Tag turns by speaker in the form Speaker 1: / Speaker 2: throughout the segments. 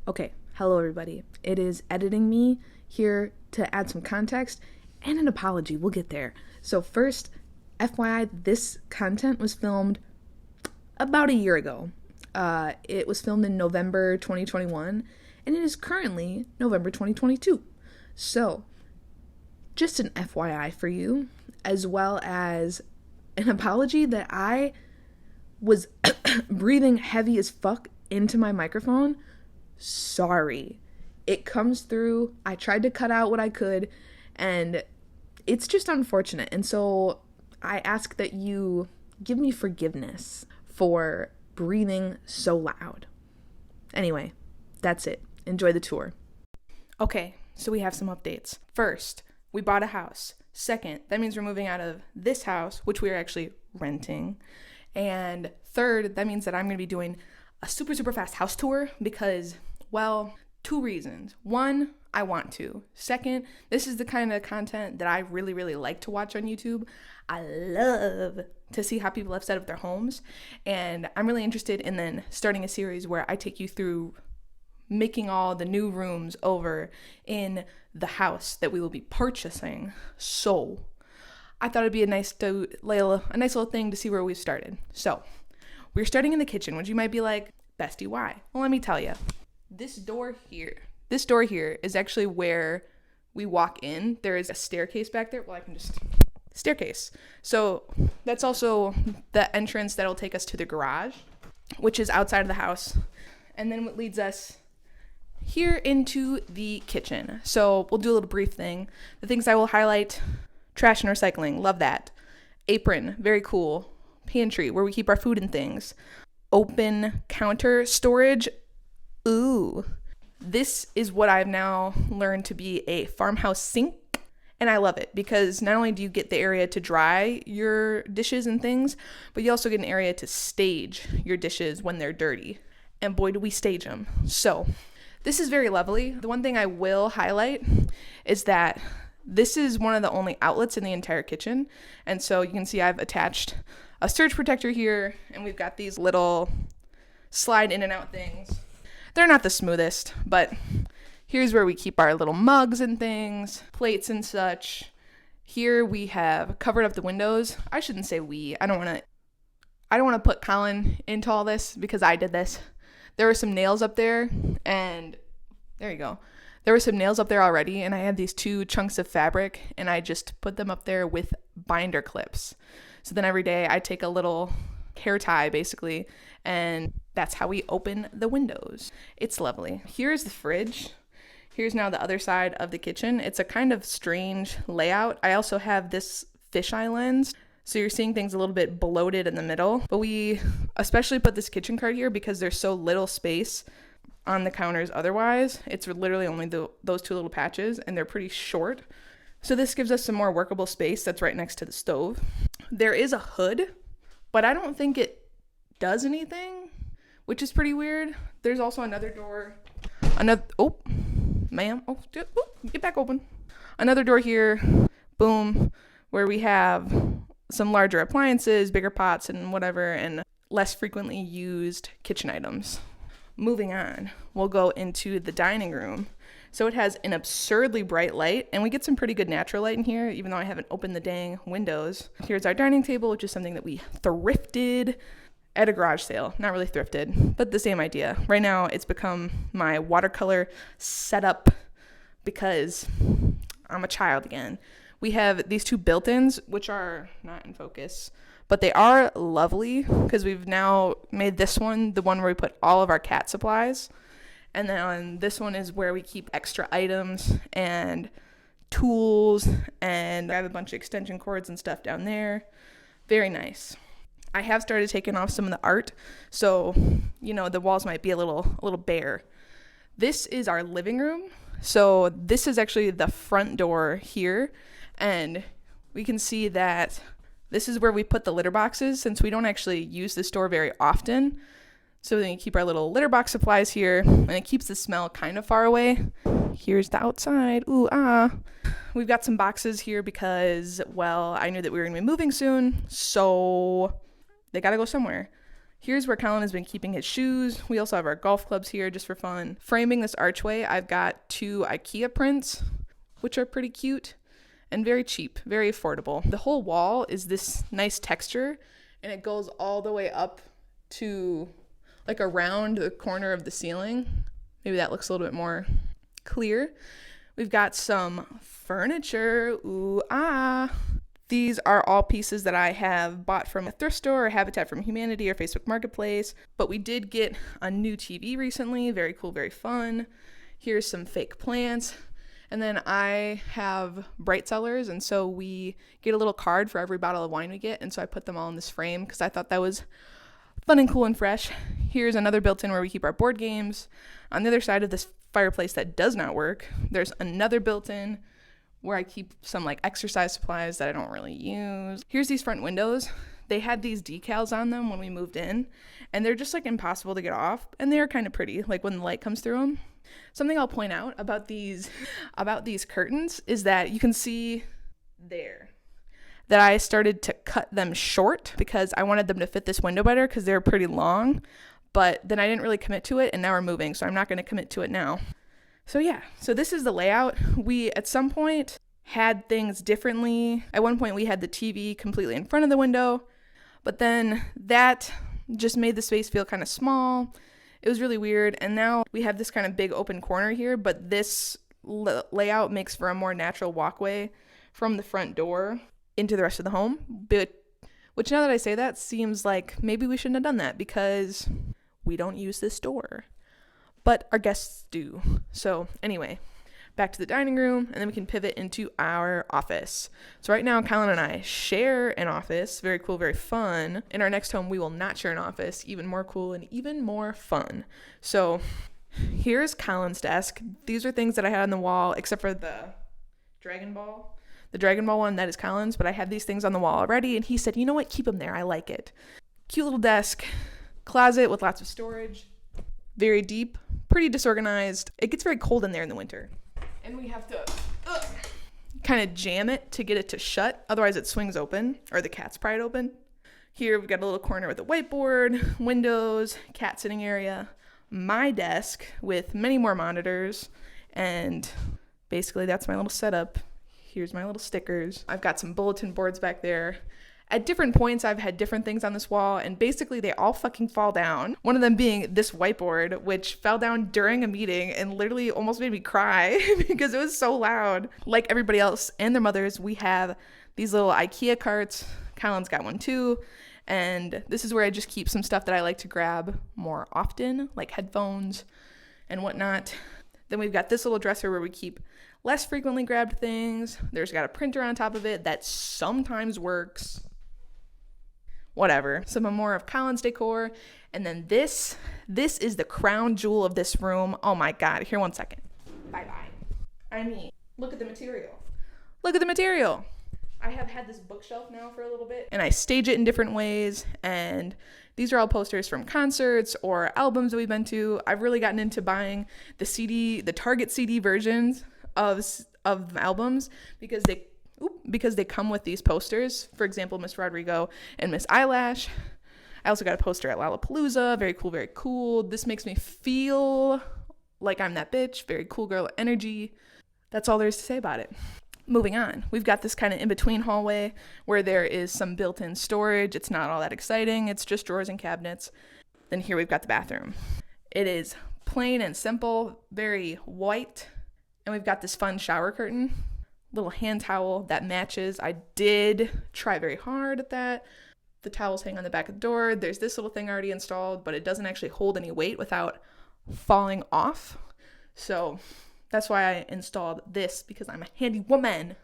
Speaker 1: Okay, hello everybody. It is editing me here to add some context and an apology. We'll get there. So first, FYI, this content was filmed about a year ago. It was filmed in November 2021, and it is currently November 2022. So, just an FYI for you, as well as an apology that I was breathing heavy as fuck into my microphone. Sorry. It comes through. I tried to cut out what I could, and it's just unfortunate. And so I ask that you give me forgiveness for breathing so loud. Anyway, that's it. Enjoy the tour. Okay, so we have some updates. First, we bought a house. Second, that means we're moving out of this house, which we are actually renting. And third, that means that I'm going to be doing a super fast house tour because, well, two reasons. One, I want to. Second, this is the kind of content that I really like to watch on YouTube. I love to see how people have set up their homes, and I'm really interested in then starting a series where I take you through making all the new rooms over in the house that we will be purchasing. So I thought it'd be a nice little thing to see where we've started. So we're starting in the kitchen, which you might be like, Bestie, why? Well, let me tell you. This door here is actually where we walk in. There is a staircase back there. Well, staircase. So that's also the entrance that'll take us to the garage, which is outside of the house. And then what leads us here into the kitchen. So we'll do a little brief thing. The things I will highlight: trash and recycling, love that. Apron, very cool. Pantry, where we keep our food and things. Open counter storage, ooh. This is what I've now learned to be a farmhouse sink, and I love it because not only do you get the area to dry your dishes and things, but you also get an area to stage your dishes when they're dirty. And boy, do we stage them. So this is very lovely. The one thing I will highlight is that this is one of the only outlets in the entire kitchen. And so you can see I've attached a surge protector here, and we've got these little slide in and out things. They're not the smoothest, but here's where we keep our little mugs and things, plates and such. Here we have covered up the windows. I shouldn't say we. I don't want to put Colin into all this because I did this. There were some nails up there, and there you go. There were some nails up there already, and I had these two chunks of fabric, and I just put them up there with binder clips. So then every day I take a little hair tie, basically, and that's how we open the windows. It's lovely. Here's the fridge. Here's now the other side of the kitchen. It's a kind of strange layout. I also have this fisheye lens, so you're seeing things a little bit bloated in the middle. But we especially put this kitchen cart here because there's so little space on the counters otherwise. It's literally only those two little patches, and they're pretty short. So this gives us some more workable space that's right next to the stove. There is a hood, but I don't think it does anything, which is pretty weird. There's also another door. Get back open. Another door here, boom, where we have some larger appliances, bigger pots and whatever, and less frequently used kitchen items. Moving on, we'll go into the dining room. So it has an absurdly bright light, and we get some pretty good natural light in here, even though I haven't opened the dang windows. Here's our dining table, which is something that we thrifted at a garage sale. Not really thrifted, but the same idea. Right now, it's become my watercolor setup because I'm a child again. We have these two built-ins, which are not in focus, but they are lovely because we've now made this one the one where we put all of our cat supplies. And then this one is where we keep extra items and tools, and I have a bunch of extension cords and stuff down there. Very nice. I have started taking off some of the art, so, the walls might be a little bare. This is our living room. So this is actually the front door here, and we can see that this is where we put the litter boxes since we don't actually use this door very often. So then you keep our little litter box supplies here, and it keeps the smell kind of far away. Here's the outside. Ooh, ah. We've got some boxes here because, well, I knew that we were going to be moving soon, so they got to go somewhere. Here's where Colin has been keeping his shoes. We also have our golf clubs here just for fun. Framing this archway, I've got 2 IKEA prints, which are pretty cute and very cheap, very affordable. The whole wall is this nice texture, and it goes all the way up to like around the corner of the ceiling. Maybe that looks a little bit more clear. We've got some furniture. Ooh, ah. These are all pieces that I have bought from a thrift store or Habitat for Humanity or Facebook Marketplace. But we did get a new TV recently. Very cool, very fun. Here's some fake plants. And then I have Bright Cellars, and so we get a little card for every bottle of wine we get. And so I put them all in this frame because I thought that was fun and cool and fresh. Here's another built-in where we keep our board games. On the other side of this fireplace that does not work, there's another built-in where I keep some like exercise supplies that I don't really use. Here's these front windows. They had these decals on them when we moved in, and they're just like impossible to get off, and they're kind of pretty, like when the light comes through them. Something I'll point out about these curtains is that you can see there that I started to cut them short because I wanted them to fit this window better because they're pretty long, but then I didn't really commit to it, and now we're moving, so I'm not going to commit to it now. So yeah, so this is the layout. We, at some point, had things differently. At one point, we had the TV completely in front of the window, but then that just made the space feel kind of small. It was really weird, and now we have this kind of big open corner here, but this layout makes for a more natural walkway from the front door into the rest of the home, which now that I say that, seems like maybe we shouldn't have done that because we don't use this door. But our guests do. So anyway, back to the dining room, and then we can pivot into our office. So right now, Colin and I share an office. Very cool, very fun. In our next home, we will not share an office. Even more cool and even more fun. So here's Colin's desk. These are things that I had on the wall, except for the Dragon Ball. The Dragon Ball one, that is Colin's, but I had these things on the wall already, and he said, you know what, keep them there. I like it. Cute little desk, closet with lots of storage. Very deep, pretty disorganized. It gets very cold in there in the winter. And we have to kind of jam it to get it to shut. Otherwise it swings open, or the cats pry it open. Here we've got a little corner with a whiteboard, windows, cat sitting area, my desk with many more monitors. And basically that's my little setup. Here's my little stickers. I've got some bulletin boards back there. At different points, I've had different things on this wall, and basically they all fucking fall down. One of them being this whiteboard, which fell down during a meeting and literally almost made me cry because it was so loud. Like everybody else and their mothers, we have these little IKEA carts. Colin's got one too, and this is where I just keep some stuff that I like to grab more often, like headphones and whatnot. Then we've got this little dresser where we keep less frequently grabbed things. There's got a printer on top of it that sometimes works. Whatever. Some more of Colin's decor. And then this is the crown jewel of this room. Oh my God. Here, one second. Bye-bye. I mean, look at the material. Look at the material. I have had this bookshelf now for a little bit, and I stage it in different ways. And these are all posters from concerts or albums that we've been to. I've really gotten into buying the Target CD versions of albums because they come with these posters. For example, Miss Rodrigo and Miss Eyelash. I also got a poster at Lollapalooza. Very cool, very cool. This makes me feel like I'm that bitch. Very cool girl energy. That's all there is to say about it. Moving on, we've got this kind of in-between hallway where there is some built-in storage. It's not all that exciting. It's just drawers and cabinets. Then here we've got the bathroom. It is plain and simple, very white. And we've got this fun shower curtain, little hand towel that matches. I did try very hard at that. The towels hang on the back of the door. There's this little thing already installed, but it doesn't actually hold any weight without falling off. So that's why I installed this, because I'm a handy woman.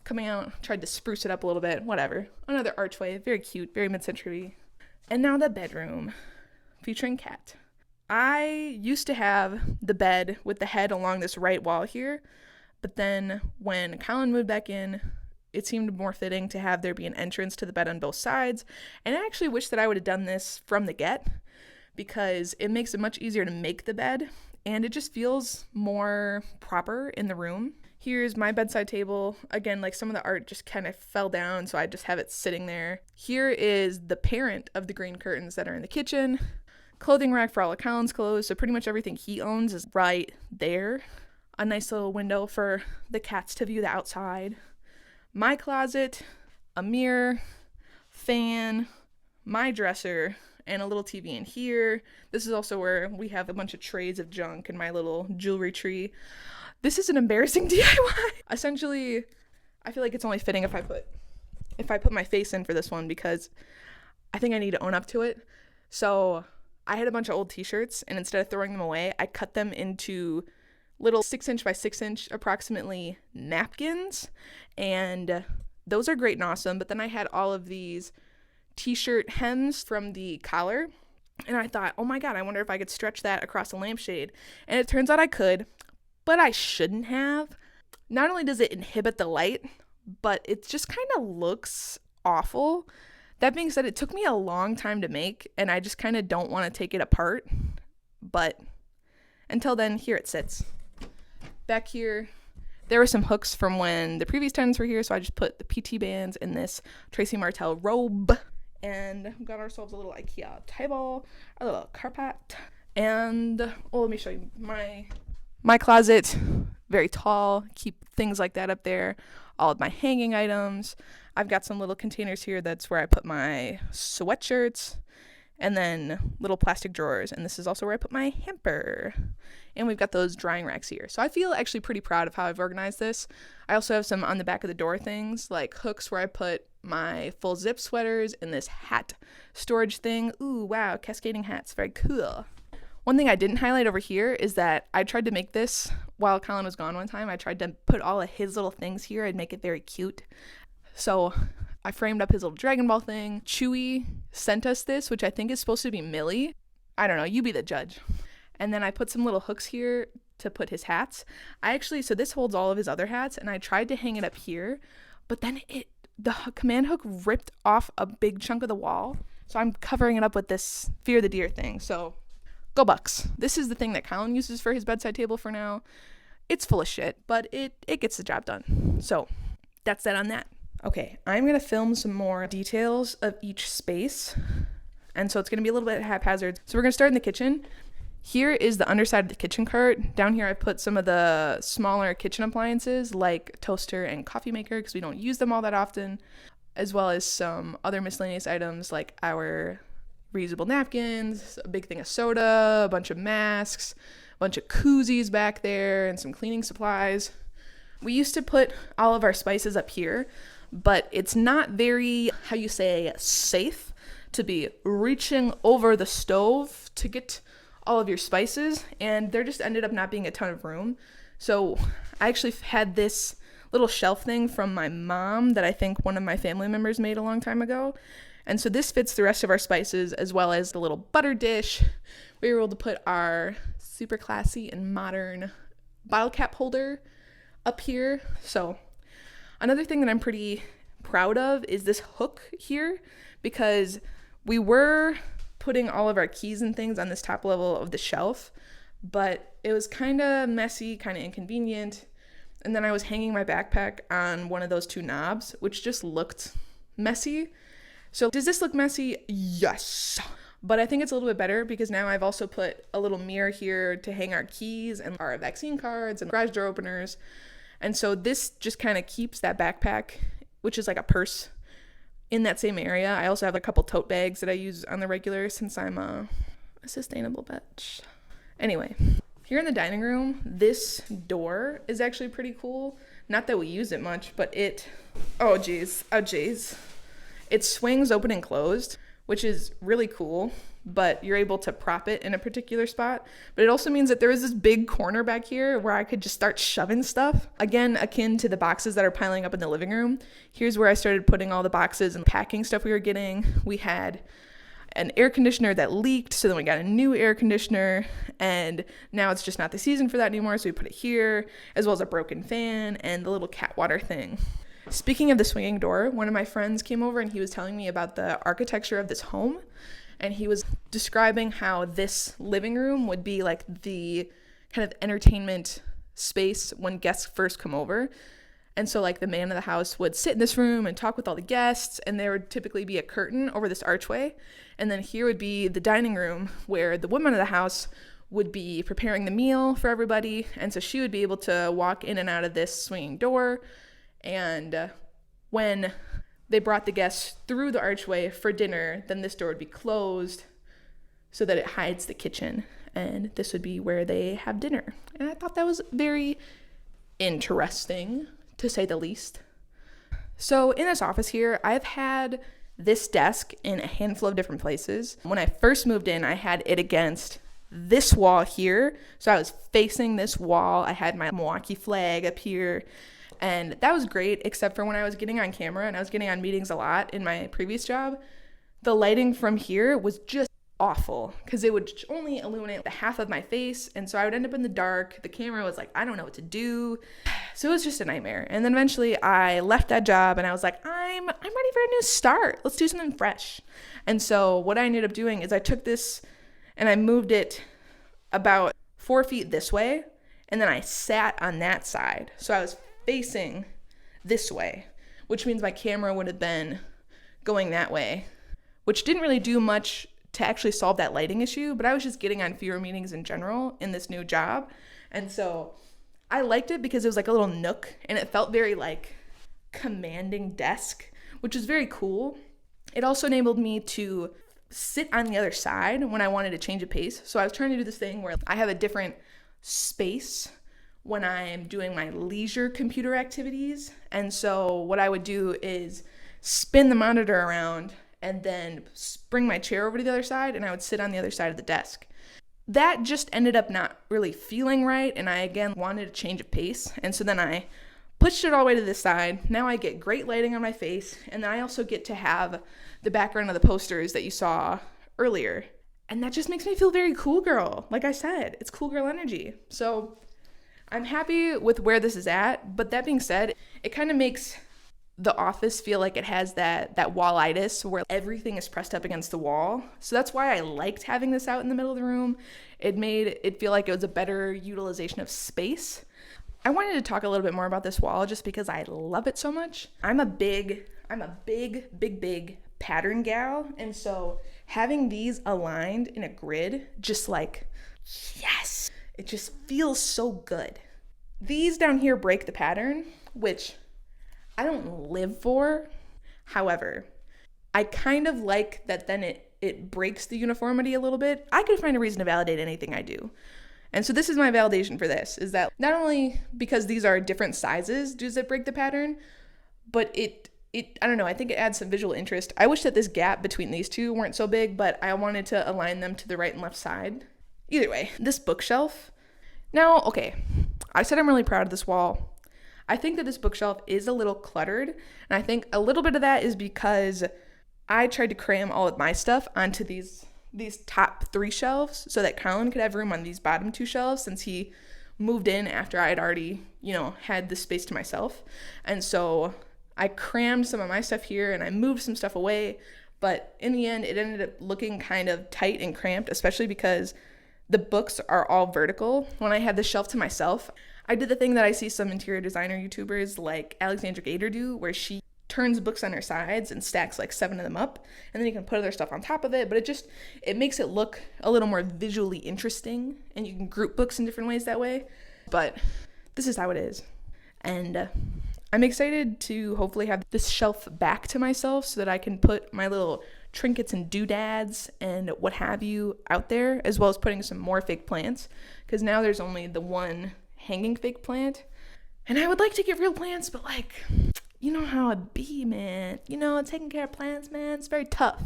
Speaker 1: Coming out, tried to spruce it up a little bit, whatever. Another archway, very cute, very mid-century. And now the bedroom, featuring cat. I used to have the bed with the head along this right wall here, but then when Colin moved back in, it seemed more fitting to have there be an entrance to the bed on both sides. And I actually wish that I would have done this from the get, because it makes it much easier to make the bed, and it just feels more proper in the room. Here's my bedside table. Again, like some of the art just kind of fell down, so I just have it sitting there. Here is the parent of the green curtains that are in the kitchen. Clothing rack for all of Colin's clothes, so pretty much everything he owns is right there. A nice little window for the cats to view the outside. My closet, a mirror, fan, my dresser, and a little TV in here. This is also where we have a bunch of trays of junk and my little jewelry tree. This is an embarrassing DIY. Essentially, I feel like it's only fitting if I put my face in for this one, because I think I need to own up to it. So I had a bunch of old t-shirts, and instead of throwing them away, I cut them into little 6-inch by 6-inch approximately napkins, and those are great and awesome. But then I had all of these t-shirt hems from the collar, and I thought, oh my god, I wonder if I could stretch that across a lampshade. And it turns out I could, but I shouldn't have. Not only does it inhibit the light, but it just kind of looks awful. That being said, it took me a long time to make, and I just kind of don't want to take it apart. But until then, here it sits. Back here, there were some hooks from when the previous tenants were here, so I just put the PT bands in this Tracy Martel robe. And got ourselves a little IKEA table, a little carpet. And, let me show you my closet. Very tall, keep things like that up there. All of my hanging items. I've got some little containers here. That's where I put my sweatshirts. And then little plastic drawers. And this is also where I put my hamper. And we've got those drying racks here. So I feel actually pretty proud of how I've organized this. I also have some on the back of the door things, like hooks where I put my full zip sweaters and this hat storage thing. Ooh, wow, cascading hats. Very cool. One thing I didn't highlight over here is that I tried to make this while Colin was gone one time. I tried to put all of his little things here and make it very cute. So I framed up his little Dragon Ball thing. Chewy sent us this, which I think is supposed to be Millie. I don't know, you be the judge. And then I put some little hooks here to put his hats. So this holds all of his other hats, and I tried to hang it up here, but then the command hook ripped off a big chunk of the wall. So I'm covering it up with this Fear the Deer thing. So go Bucks. This is the thing that Colin uses for his bedside table for now. It's full of shit, but it gets the job done. So that's that on that. Okay, I'm going to film some more details of each space. And so it's going to be a little bit haphazard. So we're going to start in the kitchen. Here is the underside of the kitchen cart. Down here I put some of the smaller kitchen appliances like toaster and coffee maker because we don't use them all that often, as well as some other miscellaneous items like our reusable napkins, a big thing of soda, a bunch of masks, a bunch of koozies back there, and some cleaning supplies. We used to put all of our spices up here, but it's not very, safe to be reaching over the stove to get all of your spices, and there just ended up not being a ton of room. So I actually had this little shelf thing from my mom that I think one of my family members made a long time ago. And so this fits the rest of our spices, as well as the little butter dish. We were able to put our super classy and modern bottle cap holder up here. So another thing that I'm pretty proud of is this hook here, because we were putting all of our keys and things on this top level of the shelf, but it was kind of messy, kind of inconvenient. And then I was hanging my backpack on one of those two knobs, which just looked messy. So does this look messy? Yes. But I think it's a little bit better because now I've also put a little mirror here to hang our keys and our vaccine cards and garage door openers. And so this just kind of keeps that backpack, which is like a purse, in that same area. I also have a couple tote bags that I use on the regular since I'm a sustainable bitch. Anyway, here in the dining room, this door is actually pretty cool. Not that we use it much, but it swings open and closed, which is really cool, but you're able to prop it in a particular spot. But it also means that there is this big corner back here where I could just start shoving stuff. Again, akin to the boxes that are piling up in the living room. Here's where I started putting all the boxes and packing stuff we were getting. We had an air conditioner that leaked, so then we got a new air conditioner, and now it's just not the season for that anymore, so we put it here, as well as a broken fan and the little cat water thing. Speaking of the swinging door, one of my friends came over and he was telling me about the architecture of this home, and he was describing how this living room would be like the kind of entertainment space when guests first come over. And so like the man of the house would sit in this room and talk with all the guests, and there would typically be a curtain over this archway. And then here would be the dining room where the woman of the house would be preparing the meal for everybody. And so she would be able to walk in and out of this swinging door. And when they brought the guests through the archway for dinner, then this door would be closed so that it hides the kitchen. And this would be where they have dinner. And I thought that was very interesting, to say the least. So in this office here, I've had this desk in a handful of different places. When I first moved in, I had it against this wall here. So I was facing this wall. I had my Milwaukee flag up here. And that was great, except for when I was getting on camera and I was getting on meetings a lot in my previous job, the lighting from here was just awful because it would only illuminate the half of my face, and so I would end up in the dark. The camera was like, I don't know what to do. So it was just a nightmare. And then eventually I left that job and I was like, I'm ready for a new start. Let's do something fresh. And so what I ended up doing is I took this and I moved it about 4 feet this way, and then I sat on that side. So I was facing this way, which means my camera would have been going that way, which didn't really do much to actually solve that lighting issue, but I was just getting on fewer meetings in general in this new job. And so I liked it because it was like a little nook and it felt very like commanding desk, which was very cool. It also enabled me to sit on the other side when I wanted to change a pace. So I was trying to do this thing where I have a different space when I'm doing my leisure computer activities. And so what I would do is spin the monitor around and then bring my chair over to the other side, and I would sit on the other side of the desk. That just ended up not really feeling right, and I again wanted to change of pace, and so then I pushed it all the way to this side. Now I get great lighting on my face, and then I also get to have the background of the posters that you saw earlier, and that just makes me feel very cool girl. Like I said, it's cool girl energy. So I'm happy with where this is at, but that being said, it kind of makes the office feel like it has that wallitis where everything is pressed up against the wall. So that's why I liked having this out in the middle of the room. It made it feel like it was a better utilization of space. I wanted to talk a little bit more about this wall just because I love it so much. I'm a big pattern gal, and so having these aligned in a grid, just like, yes, it just feels so good. These down here break the pattern, which I don't live for. However, I kind of like that then it breaks the uniformity a little bit. I could find a reason to validate anything I do. And so this is my validation for this, is that not only because these are different sizes does it break the pattern, but it I don't know, I think it adds some visual interest. I wish that this gap between these two weren't so big, but I wanted to align them to the right and left side. Either way, this bookshelf. Now, okay, I said I'm really proud of this wall. I think that this bookshelf is a little cluttered, and I think a little bit of that is because I tried to cram all of my stuff onto these top 3 shelves so that Colin could have room on these bottom 2 shelves since he moved in after I had already, had the space to myself. And so I crammed some of my stuff here and I moved some stuff away, but in the end it ended up looking kind of tight and cramped, especially because the books are all vertical. When I had the shelf to myself, I did the thing that I see some interior designer YouTubers like Alexandra Gator do, where she turns books on her sides and stacks like 7 of them up, and then you can put other stuff on top of it, but it makes it look a little more visually interesting, and you can group books in different ways that way. But this is how it is. And I'm excited to hopefully have this shelf back to myself so that I can put my little trinkets and doodads and what have you out there, as well as putting some more fake plants, because now there's only the one hanging fake plant, and I would like to get real plants, but like, you know how it be, man. Taking care of plants, man, it's very tough.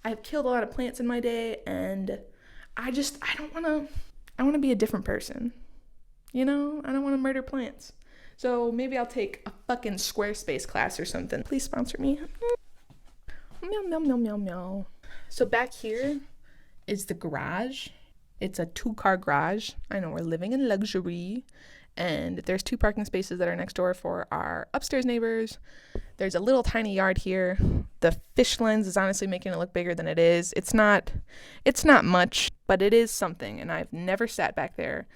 Speaker 1: I've killed a lot of plants in my day, and I want to be a different person. I don't want to murder plants. So maybe I'll take a fucking Squarespace class or something. Please sponsor me. Meow, meow, meow, meow, meow. So back here is the garage. It's a 2-car garage. I know we're living in luxury. And there's 2 parking spaces that are next door for our upstairs neighbors. There's a little tiny yard here. The fish lens is honestly making it look bigger than it is. It's not much, but it is something. And I've never sat back there.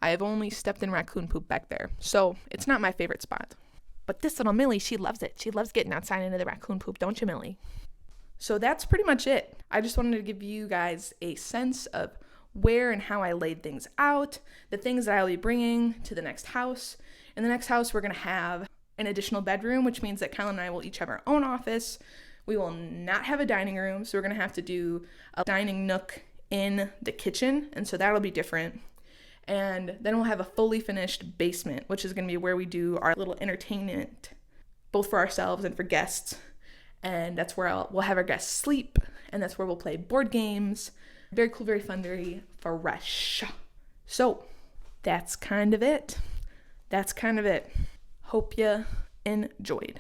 Speaker 1: I have only stepped in raccoon poop back there, so it's not my favorite spot. But this little Millie, she loves it. She loves getting outside into the raccoon poop, don't you, Millie? So that's pretty much it. I just wanted to give you guys a sense of where and how I laid things out, the things that I'll be bringing to the next house. In the next house, we're going to have an additional bedroom, which means that Kyle and I will each have our own office. We will not have a dining room, so we're going to have to do a dining nook in the kitchen, and so that'll be different. And then we'll have a fully finished basement, which is going to be where we do our little entertainment, both for ourselves and for guests. And that's where we'll have our guests sleep, and that's where we'll play board games. Very cool, very fun, very fresh. So that's kind of it. Hope you enjoyed.